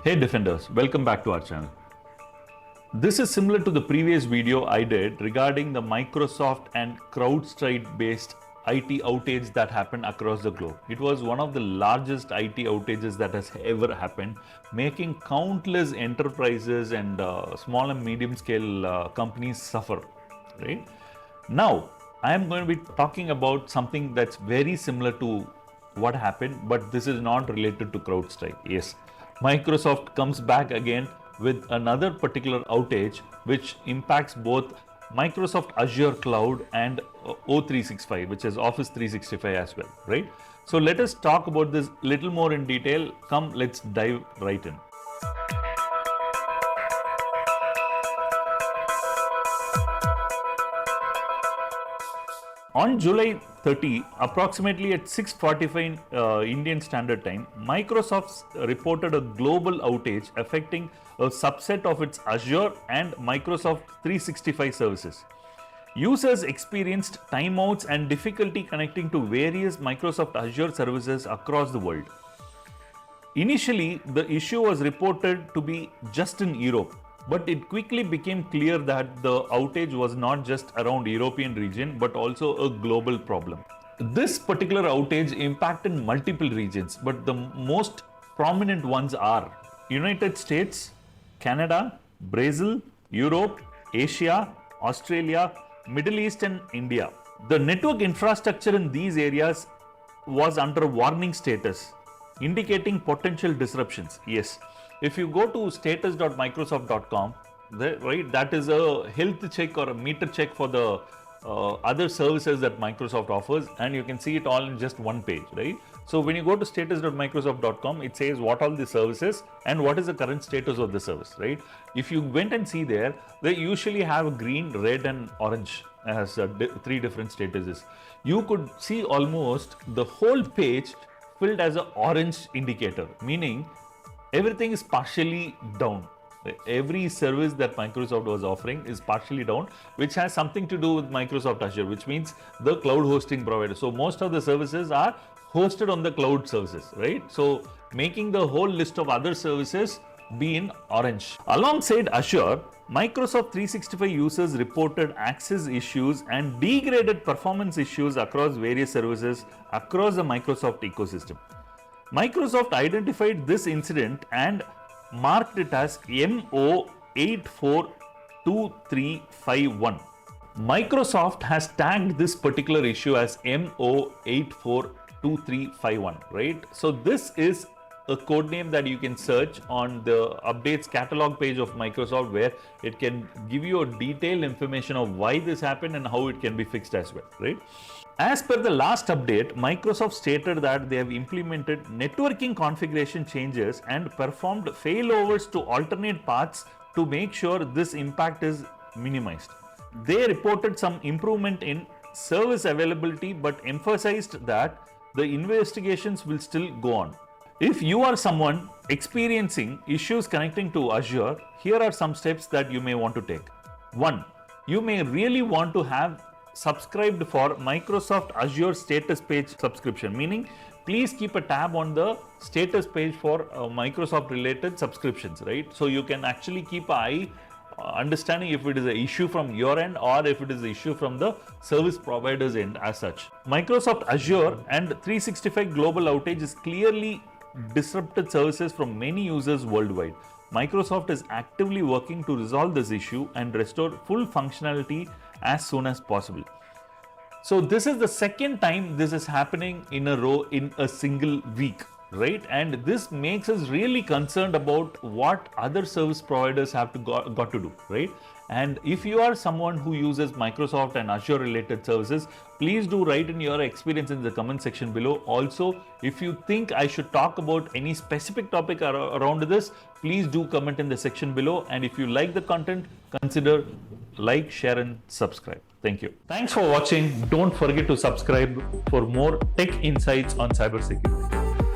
Hey Defenders, welcome back to our channel. This is similar to the previous video I did regarding the Microsoft and CrowdStrike based IT outage that happened across the globe. It was one of the largest IT outages that has ever happened, making countless enterprises and small and medium scale companies suffer, right? Now, I am going to be talking about something that's very similar to what happened, but this is not related to CrowdStrike. Yes, Microsoft comes back again with another particular outage which impacts both Microsoft Azure Cloud and O365, which is Office 365 as well, right? So let us talk about this little more in detail. Come, let's dive right in. On July 30, approximately at 6:45 Indian Standard Time, Microsoft reported a global outage affecting a subset of its Azure and Microsoft 365 services. Users experienced timeouts and difficulty connecting to various Microsoft Azure services across the world. Initially, the issue was reported to be just in Europe, but it quickly became clear that the outage was not just around European region but also a global problem. This particular outage impacted multiple regions, but the most prominent ones are United States, Canada, Brazil, Europe, Asia, Australia, Middle East and India. The network infrastructure in these areas was under warning status, indicating potential disruptions. Yes, if you go to status.microsoft.com, right, that is a health check or a meter check for the other services that Microsoft offers, and you can see it all in just one page, right? So when you go to status.microsoft.com, it says what all the services and what is the current status of the service, right? If you went and see there, they usually have green, red and orange as three different statuses. You could see almost the whole page filled as an orange indicator, meaning everything is partially down. Every service that Microsoft was offering is partially down, which has something to do with Microsoft Azure, which means the cloud hosting provider. So most of the services are hosted on the cloud services, right? So making the whole list of other services be in orange. Alongside Azure, Microsoft 365 users reported access issues and degraded performance issues across various services across the Microsoft ecosystem. Microsoft identified this incident and marked it as MO842351. Microsoft has tagged this particular issue as MO842351, right? So this is a code name that you can search on the updates catalog page of Microsoft, where it can give you a detailed information of why this happened and how it can be fixed as well, right? As per the last update, Microsoft stated that they have implemented networking configuration changes and performed failovers to alternate paths to make sure this impact is minimized. They reported some improvement in service availability but emphasized that the investigations will still go on. If you are someone experiencing issues connecting to Azure, here are some steps that you may want to take. 1. You may really want to have subscribed for Microsoft Azure status page subscription, meaning please keep a tab on the status page for Microsoft related subscriptions, right? So you can actually keep an eye understanding if it is an issue from your end or if it is an issue from the service provider's end as such. Microsoft Azure and 365 global outage is clearly disrupted services from many users worldwide. Microsoft is actively working to resolve this issue and restore full functionality as soon as possible. So this is the second time this is happening in a row in a single week, right? And this makes us really concerned about what other service providers have to got to do, right? And if you are someone who uses Microsoft and Azure related services, please do write in your experience in the comment section below. Also, if you think I should talk about any specific topic around this, please do comment in the section below. And if you like the content, consider like, share and subscribe. Thank you. Thanks for watching. Don't forget to subscribe for more tech insights on cybersecurity.